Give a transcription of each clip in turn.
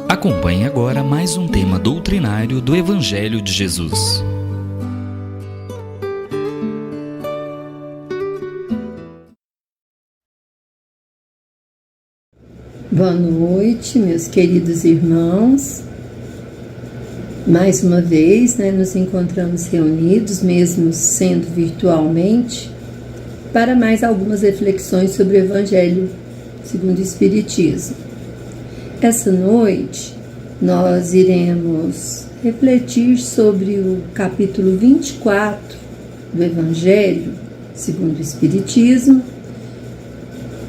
Acompanhe agora mais um tema doutrinário do Evangelho de Jesus. Boa noite, meus queridos irmãos. Mais uma vez, nos encontramos reunidos, mesmo sendo virtualmente, para mais algumas reflexões sobre o Evangelho segundo o Espiritismo. Essa noite, nós iremos refletir sobre o capítulo 24 do Evangelho segundo o Espiritismo.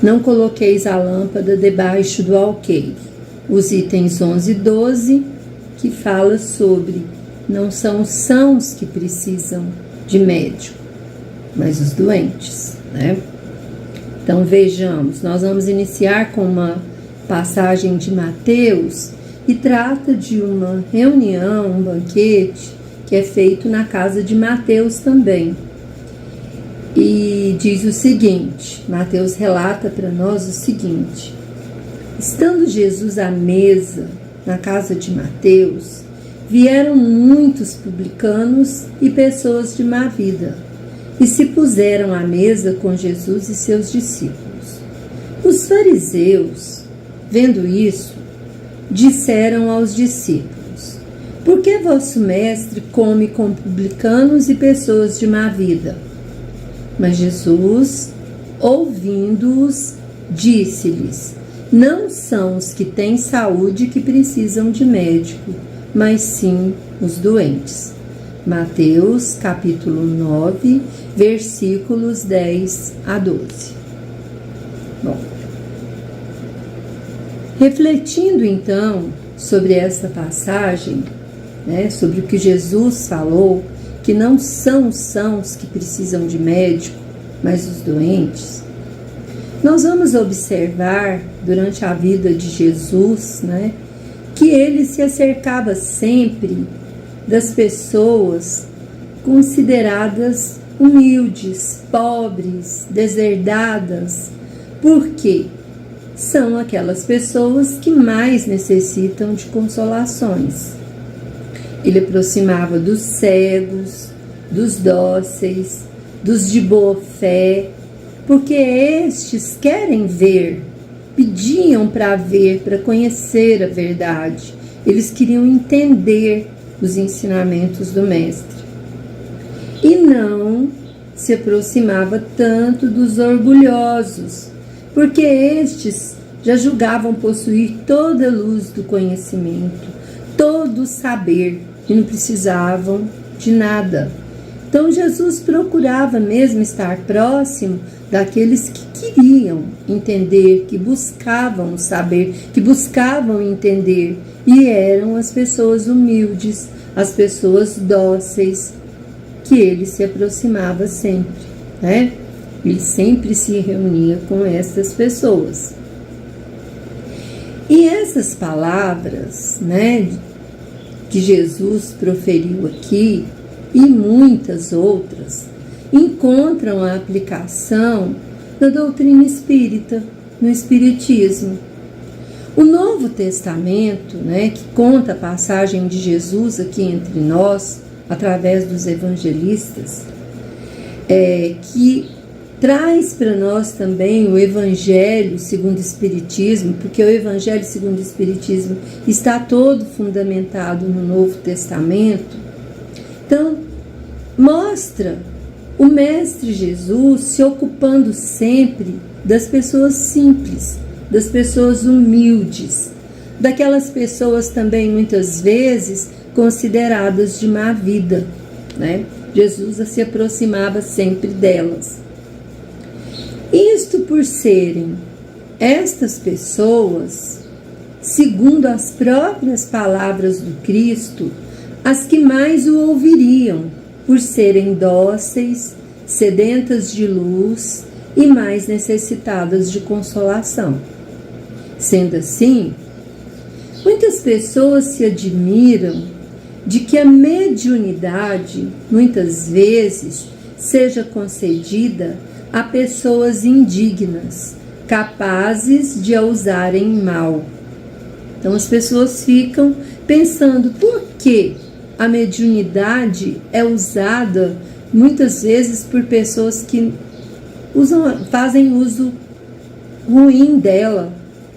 Não coloqueis a lâmpada debaixo do alqueire. Os itens 11 e 12, que fala sobre não são os sãos que precisam de médico, mas os doentes, Então vejamos, nós vamos iniciar com uma passagem de Mateus e trata de uma reunião, um banquete que é feito na casa de Mateus também. E diz o seguinte, Mateus relata para nós o seguinte: estando Jesus à mesa na casa de Mateus, vieram muitos publicanos e pessoas de má vida, e se puseram à mesa com Jesus e seus discípulos. Os fariseus, vendo isso, disseram aos discípulos: por que vosso mestre come com publicanos e pessoas de má vida? Mas Jesus, ouvindo-os, disse-lhes: não são os que têm saúde que precisam de médico, mas sim os doentes. Mateus, capítulo 9, versículos 10 a 12. Bom, refletindo então sobre essa passagem, sobre o que Jesus falou, que não são os sãos que precisam de médico, mas os doentes, nós vamos observar durante a vida de Jesus, que ele se acercava sempre das pessoas consideradas humildes, pobres, deserdadas. Por quê? São aquelas pessoas que mais necessitam de consolações. Ele aproximava dos cegos, dos dóceis, dos de boa fé, porque estes querem ver, pediam para ver, para conhecer a verdade. Eles queriam entender os ensinamentos do Mestre. E não se aproximava tanto dos orgulhosos, porque estes já julgavam possuir toda a luz do conhecimento, todo o saber, e não precisavam de nada. Então Jesus procurava mesmo estar próximo daqueles que queriam entender, que buscavam saber, que buscavam entender, e eram as pessoas humildes, as pessoas dóceis, que ele se aproximava sempre, Ele sempre se reunia com essas pessoas. E essas palavras, que Jesus proferiu aqui, e muitas outras, encontram a aplicação na doutrina espírita, no Espiritismo. O Novo Testamento, que conta a passagem de Jesus aqui entre nós, através dos evangelistas, que traz para nós também o Evangelho segundo o Espiritismo, porque o Evangelho segundo o Espiritismo está todo fundamentado no Novo Testamento. Então, mostra o Mestre Jesus se ocupando sempre das pessoas simples, das pessoas humildes, daquelas pessoas também muitas vezes consideradas de má vida, Jesus se aproximava sempre delas. Isto por serem estas pessoas, segundo as próprias palavras do Cristo, as que mais o ouviriam, por serem dóceis, sedentas de luz e mais necessitadas de consolação. Sendo assim, muitas pessoas se admiram de que a mediunidade, muitas vezes, seja concedida a pessoas indignas, capazes de a usarem mal. Então as pessoas ficam pensando por que a mediunidade é usada muitas vezes por pessoas que fazem uso ruim dela,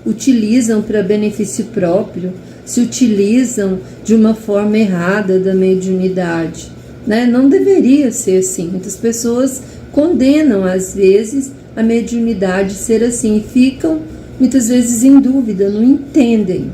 utilizam para benefício próprio, se utilizam de uma forma errada da mediunidade, né? Não deveria ser assim. Muitas pessoas condenam às vezes a mediunidade ser assim e ficam muitas vezes em dúvida, não entendem.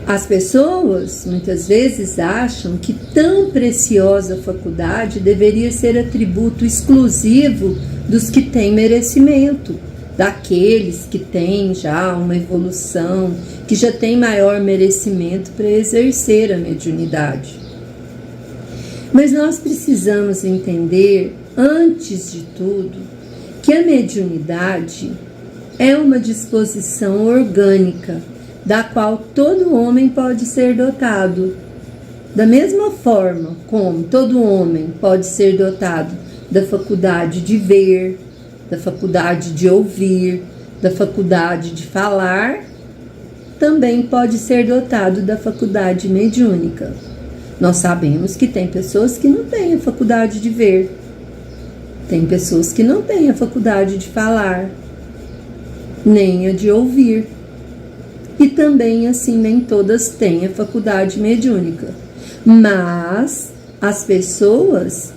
As pessoas muitas vezes acham que tão preciosa faculdade deveria ser atributo exclusivo dos que têm merecimento, daqueles que têm já uma evolução, que já têm maior merecimento para exercer a mediunidade. Mas nós precisamos entender, antes de tudo, que a mediunidade é uma disposição orgânica, da qual todo homem pode ser dotado. Da mesma forma como todo homem pode ser dotado da faculdade de ver, da faculdade de ouvir, da faculdade de falar, também pode ser dotado da faculdade mediúnica. Nós sabemos que tem pessoas que não têm a faculdade de ver, tem pessoas que não têm a faculdade de falar, nem a de ouvir. E também, assim, nem todas têm a faculdade mediúnica. Mas as pessoas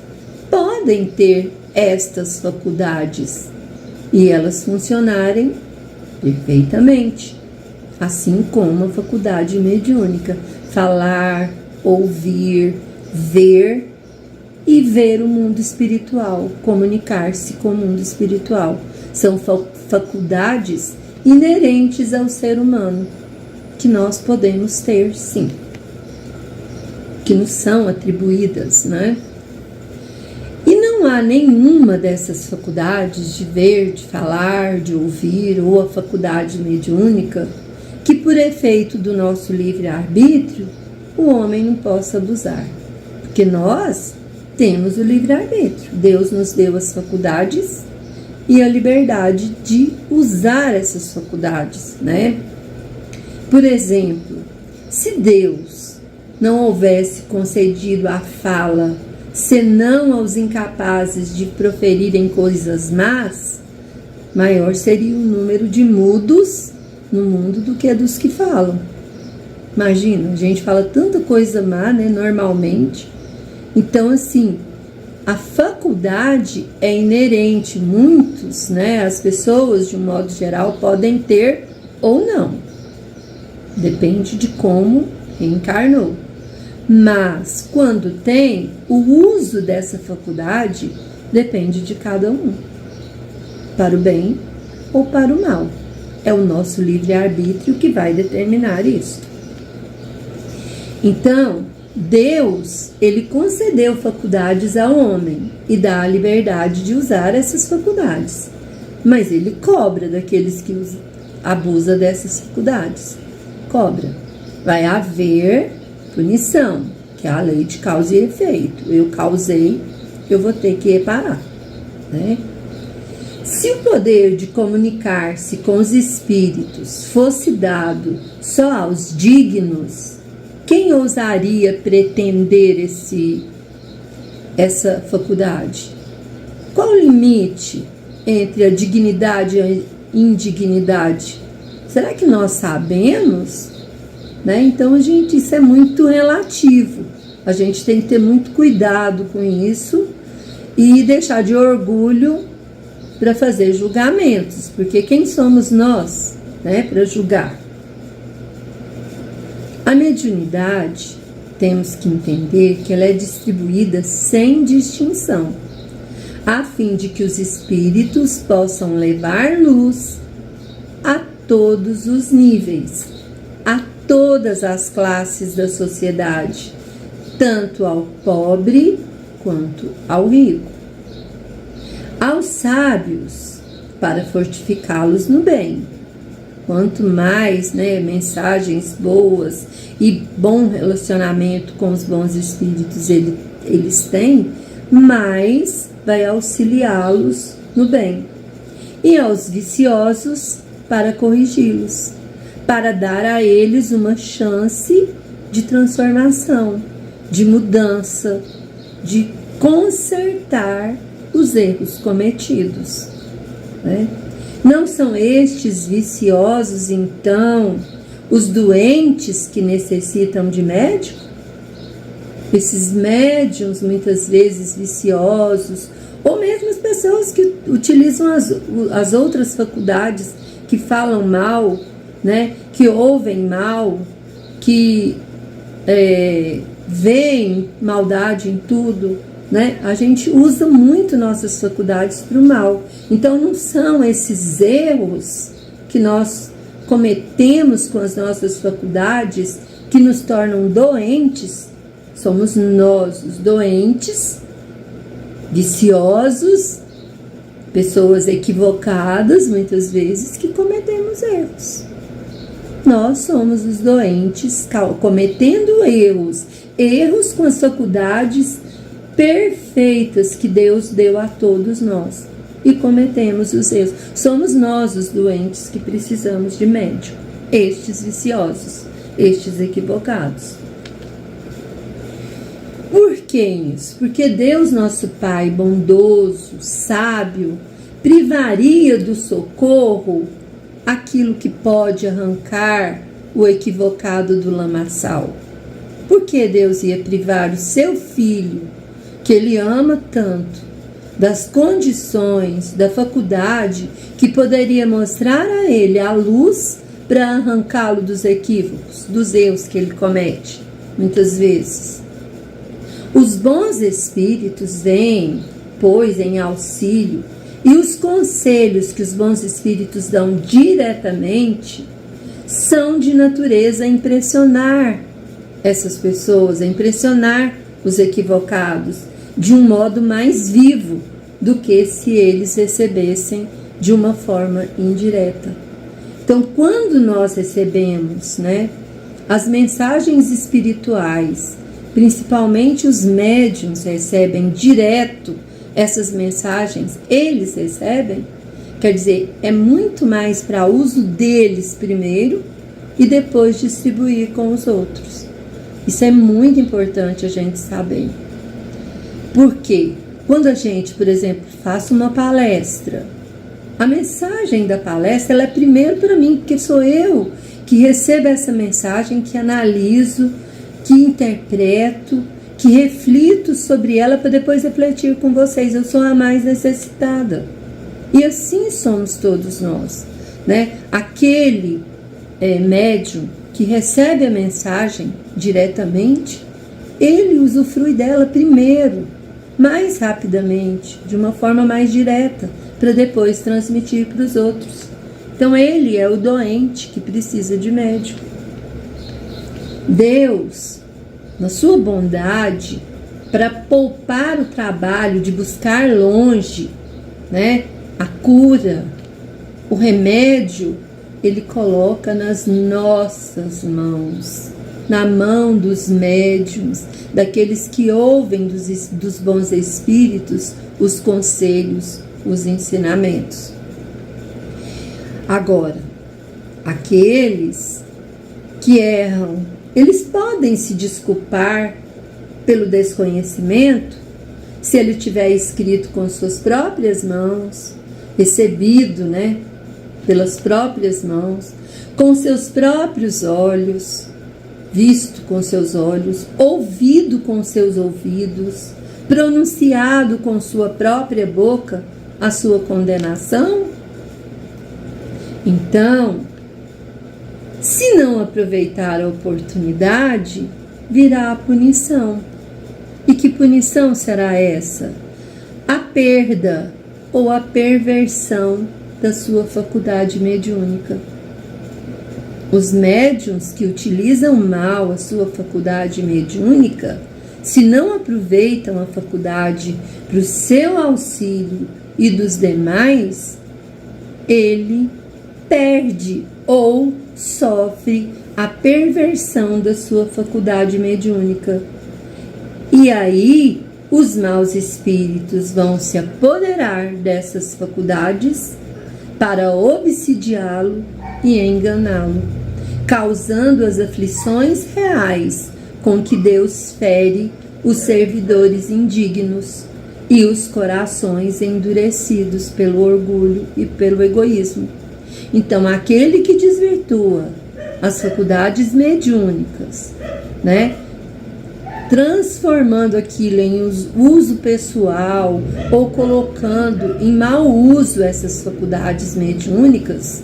podem ter estas faculdades e elas funcionarem perfeitamente, assim como a faculdade mediúnica. Falar, ouvir, ver e ver o mundo espiritual, comunicar-se com o mundo espiritual. São faculdades inerentes ao ser humano, que nós podemos ter, sim, que nos são atribuídas, né? E não há nenhuma dessas faculdades de ver, de falar, de ouvir, ou a faculdade mediúnica, que por efeito do nosso livre-arbítrio, o homem não possa abusar. Porque nós temos o livre-arbítrio. Deus nos deu as faculdades e a liberdade de usar essas faculdades, né? Por exemplo, se Deus não houvesse concedido a fala senão aos incapazes de proferirem coisas más, maior seria o número de mudos no mundo do que dos que falam. Imagina, a gente fala tanta coisa má, né, normalmente. Então, assim, a faculdade é inerente, muitos, né, as pessoas, de um modo geral, podem ter ou não. Depende de como reencarnou. Mas, quando tem, o uso dessa faculdade depende de cada um, para o bem ou para o mal. É o nosso livre-arbítrio que vai determinar isso. Então, Deus, ele concedeu faculdades ao homem e dá a liberdade de usar essas faculdades. Mas ele cobra daqueles que abusam dessas faculdades. Cobra. Vai haver punição, que é a lei de causa e efeito. Eu causei, eu vou ter que reparar, né? Se o poder de comunicar-se com os espíritos fosse dado só aos dignos, quem ousaria pretender essa faculdade? Qual o limite entre a dignidade e a indignidade? Será que nós sabemos? Né? Então, gente, isso é muito relativo. A gente tem que ter muito cuidado com isso e deixar de orgulho para fazer julgamentos, porque quem somos nós, né, para julgar? A mediunidade, temos que entender que ela é distribuída sem distinção, a fim de que os espíritos possam levar luz a todos os níveis, a todas as classes da sociedade, tanto ao pobre quanto ao rico. Aos sábios, para fortificá-los no bem. Quanto mais, né, mensagens boas e bom relacionamento com os bons espíritos eles têm, mais vai auxiliá-los no bem. E aos viciosos, para corrigi-los. para dar a eles uma chance de transformação, de mudança, de consertar os erros cometidos, né? Não são estes viciosos, então, os doentes que necessitam de médico? Esses médiuns, muitas vezes viciosos, ou mesmo as pessoas que utilizam as outras faculdades, que falam mal, né? Que ouvem mal, que veem maldade em tudo, né? A gente usa muito nossas faculdades para o mal. Então não são esses erros que nós cometemos com as nossas faculdades que nos tornam doentes. Somos nós os doentes, viciosos, pessoas equivocadas muitas vezes, que cometemos erros. Nós somos os doentes cometendo erros com as faculdades perfeitas que Deus deu a todos nós, e cometemos os erros. Somos nós os doentes que precisamos de médico, estes viciosos, estes equivocados. Por que isso? Porque Deus, nosso Pai bondoso, sábio, privaria do socorro aquilo que pode arrancar o equivocado do lamaçal. Por que Deus ia privar o seu filho, que Ele ama tanto, das condições, da faculdade que poderia mostrar a ele a luz para arrancá-lo dos equívocos, dos erros que ele comete, muitas vezes? Os bons espíritos vêm, pois, em auxílio, e os conselhos que os bons espíritos dão diretamente são de natureza a impressionar essas pessoas, a impressionar os equivocados de um modo mais vivo do que se eles recebessem de uma forma indireta. Então, quando nós recebemos, as mensagens espirituais, principalmente os médiuns recebem direto essas mensagens, eles recebem, quer dizer, é muito mais para uso deles primeiro e depois distribuir com os outros. Isso é muito importante a gente saber. Porque quando a gente, por exemplo, faz uma palestra, a mensagem da palestra ela é primeiro para mim, porque sou eu que recebo essa mensagem, que analiso, que interpreto, que reflito sobre ela para depois refletir com vocês. Eu sou a mais necessitada. E assim somos todos nós, Aquele médium que recebe a mensagem diretamente, ele usufrui dela primeiro, mais rapidamente, de uma forma mais direta, para depois transmitir para os outros. Então ele é o doente que precisa de médico. Deus, na sua bondade, para poupar o trabalho de buscar longe, a cura, o remédio, Ele coloca nas nossas mãos, na mão dos médiuns, daqueles que ouvem dos bons espíritos os conselhos, os ensinamentos. Agora, aqueles que erram, eles podem se desculpar pelo desconhecimento, se ele tiver escrito com suas próprias mãos, recebido, pelas próprias mãos, com seus próprios olhos, visto com seus olhos, ouvido com seus ouvidos, pronunciado com sua própria boca a sua condenação? Então, se não aproveitar a oportunidade, virá a punição. E que punição será essa? A perda ou a perversão da sua faculdade mediúnica. Os médiuns que utilizam mal a sua faculdade mediúnica, se não aproveitam a faculdade para o seu auxílio e dos demais, ele perde ou sofre a perversão da sua faculdade mediúnica. E aí, os maus espíritos vão se apoderar dessas faculdades para obsidiá-lo e enganá-lo. causando as aflições reais com que Deus fere os servidores indignos e os corações endurecidos pelo orgulho e pelo egoísmo. Então, aquele que desvirtua as faculdades mediúnicas, né, transformando aquilo em uso pessoal ou colocando em mau uso essas faculdades mediúnicas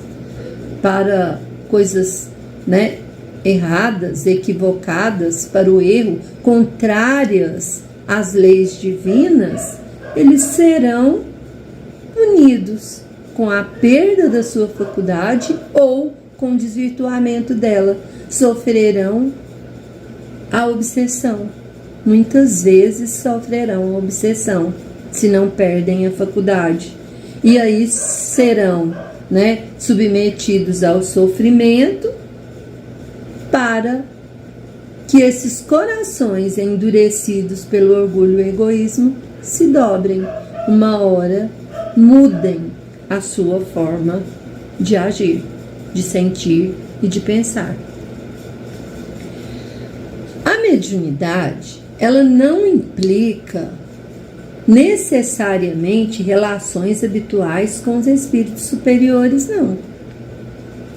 para coisas, né, erradas, equivocadas, para o erro, contrárias às leis divinas, eles serão punidos com a perda da sua faculdade ou com o desvirtuamento dela. Sofrerão a obsessão. Muitas vezes sofrerão a obsessão se não perdem a faculdade. E aí serão, né, submetidos ao sofrimento para que esses corações endurecidos pelo orgulho e egoísmo se dobrem. Uma hora mudem a sua forma de agir, de sentir e de pensar. A mediunidade, ela não implica necessariamente relações habituais com os espíritos superiores, não.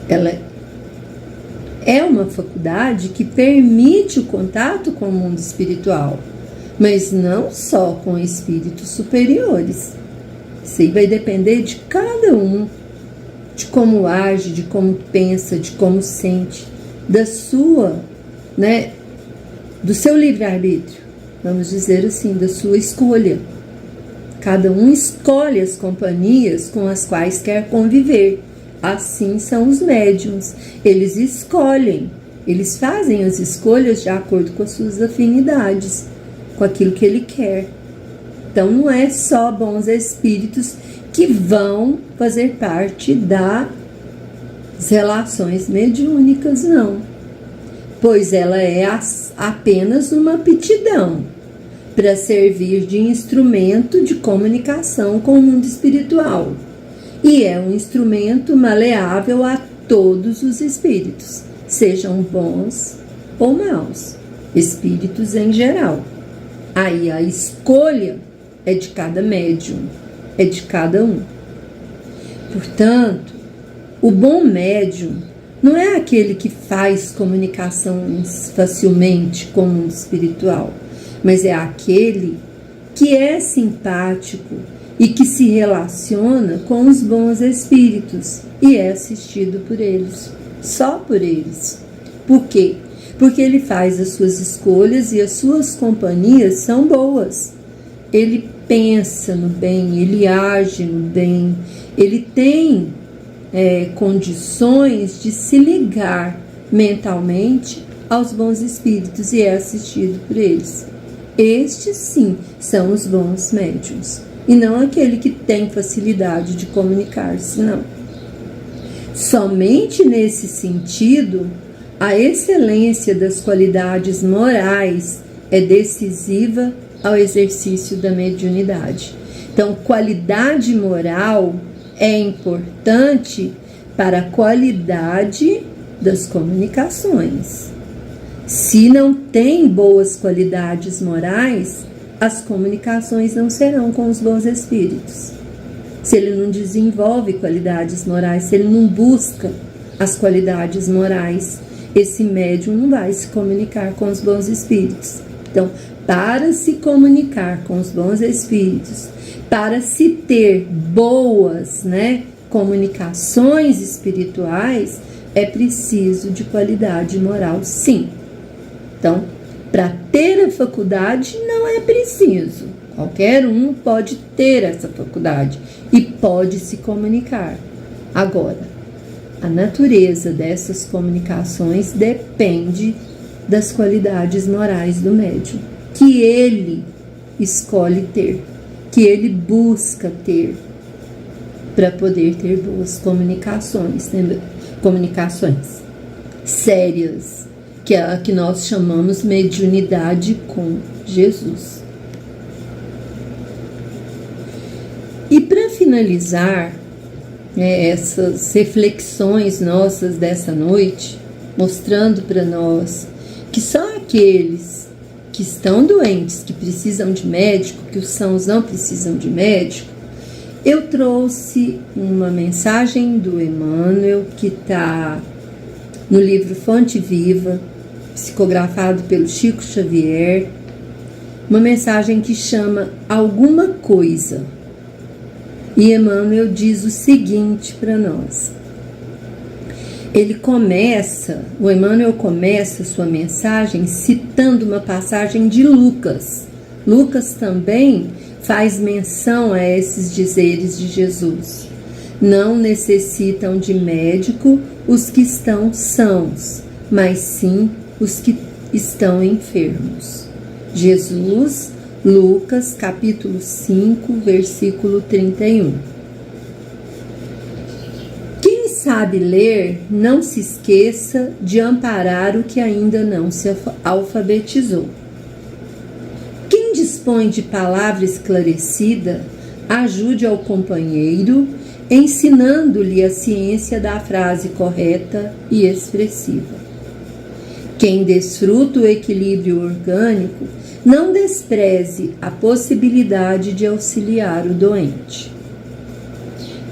Ela é uma faculdade que permite o contato com o mundo espiritual, mas não só com espíritos superiores. Isso aí vai depender de cada um, de como age, de como pensa, de como sente, da sua, né, do seu livre-arbítrio, vamos dizer assim, da sua escolha. Cada um escolhe as companhias com as quais quer conviver. Assim são os médiuns. Eles escolhem, eles fazem as escolhas de acordo com as suas afinidades, com aquilo que ele quer. Então não é só bons espíritos que vão fazer parte das relações mediúnicas, não. Pois ela é apenas uma aptidão para servir de instrumento de comunicação com o mundo espiritual. E é um instrumento maleável a todos os espíritos, sejam bons ou maus, espíritos em geral. Aí a escolha é de cada médium, é de cada um. Portanto, o bom médium não é aquele que faz comunicações facilmente com o mundo espiritual, mas é aquele que é simpático e que se relaciona com os bons espíritos e é assistido por eles, só por eles. Por quê? Porque ele faz as suas escolhas e as suas companhias são boas. Ele pensa no bem, ele age no bem, ele tem condições de se ligar mentalmente aos bons espíritos e é assistido por eles. Estes sim são os bons médiuns, e não aquele que tem facilidade de comunicar-se, não. Somente nesse sentido, a excelência das qualidades morais é decisiva ao exercício da mediunidade. Então, qualidade moral é importante para a qualidade das comunicações. Se não tem boas qualidades morais, as comunicações não serão com os bons espíritos. Se ele não desenvolve qualidades morais, se ele não busca as qualidades morais, esse médium não vai se comunicar com os bons espíritos. Então, para se comunicar com os bons espíritos, para se ter boas, comunicações espirituais, é preciso de qualidade moral, sim. Então, para ter a faculdade não é preciso. Qualquer um pode ter essa faculdade e pode se comunicar. Agora, a natureza dessas comunicações depende das qualidades morais do médium, que ele escolhe ter, que ele busca ter, para poder ter boas comunicações, comunicações sérias, que é a que nós chamamos mediunidade com Jesus. E para finalizar essas reflexões nossas dessa noite, mostrando para nós que só aqueles que estão doentes, que precisam de médico, que os sãos não precisam de médico, eu trouxe uma mensagem do Emmanuel, que está no livro Fonte Viva, psicografado pelo Chico Xavier, uma mensagem que chama Alguma Coisa. E Emmanuel diz o seguinte para nós. O Emmanuel começa sua mensagem citando uma passagem de Lucas. Lucas também faz menção a esses dizeres de Jesus. Não necessitam de médico os que estão sãos, mas sim os que estão enfermos. Jesus, Lucas, capítulo 5, versículo 31. Quem sabe ler, não se esqueça de amparar o que ainda não se alfabetizou. Quem dispõe de palavra esclarecida, ajude ao companheiro, ensinando-lhe a ciência da frase correta e expressiva. Quem desfruta o equilíbrio orgânico, não despreze a possibilidade de auxiliar o doente.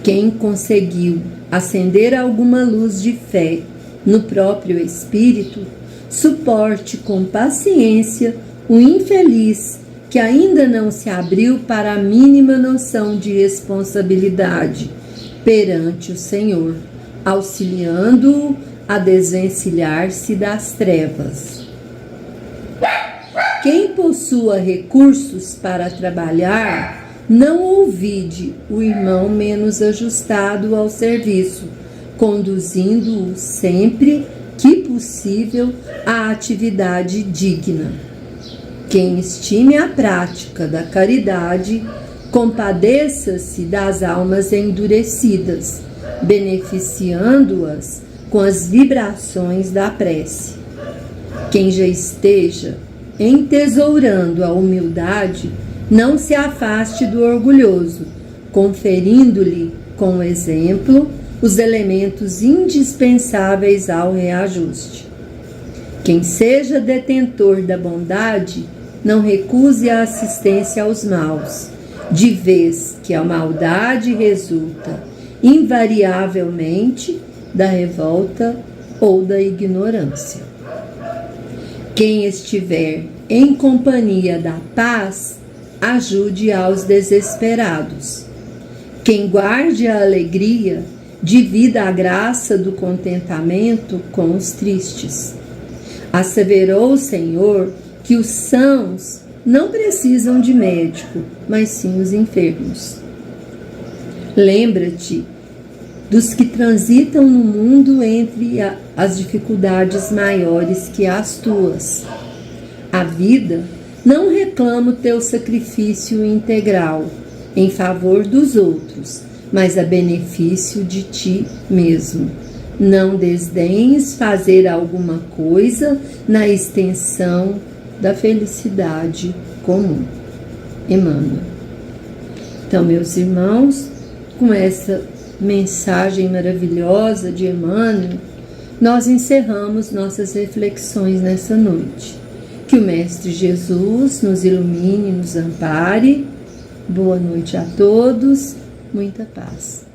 Quem conseguiu acender alguma luz de fé no próprio espírito, suporte com paciência o infeliz que ainda não se abriu para a mínima noção de responsabilidade perante o Senhor, auxiliando-o a desvencilhar-se das trevas. Quem possua recursos para trabalhar, não ouvide o irmão menos ajustado ao serviço, conduzindo-o sempre que possível à atividade digna. Quem estime a prática da caridade, compadeça-se das almas endurecidas, beneficiando-as com as vibrações da prece. Quem já esteja entesourando a humildade, não se afaste do orgulhoso, conferindo-lhe, com o exemplo, os elementos indispensáveis ao reajuste. Quem seja detentor da bondade, não recuse a assistência aos maus, de vez que a maldade resulta, invariavelmente, da revolta ou da ignorância. Quem estiver em companhia da paz, ajude aos desesperados. Quem guarde a alegria, divida a graça do contentamento com os tristes. Asseverou o Senhor que os sãos não precisam de médico, mas sim os enfermos. Lembra-te dos que transitam no mundo entre as dificuldades maiores que as tuas. A vida não reclama o teu sacrifício integral em favor dos outros, mas a benefício de ti mesmo. Não desdenhes fazer alguma coisa na extensão da felicidade comum. Emmanuel. Então, meus irmãos, com essa mensagem maravilhosa de Emmanuel, nós encerramos nossas reflexões nessa noite. Que o Mestre Jesus nos ilumine e nos ampare. Boa noite a todos, muita paz.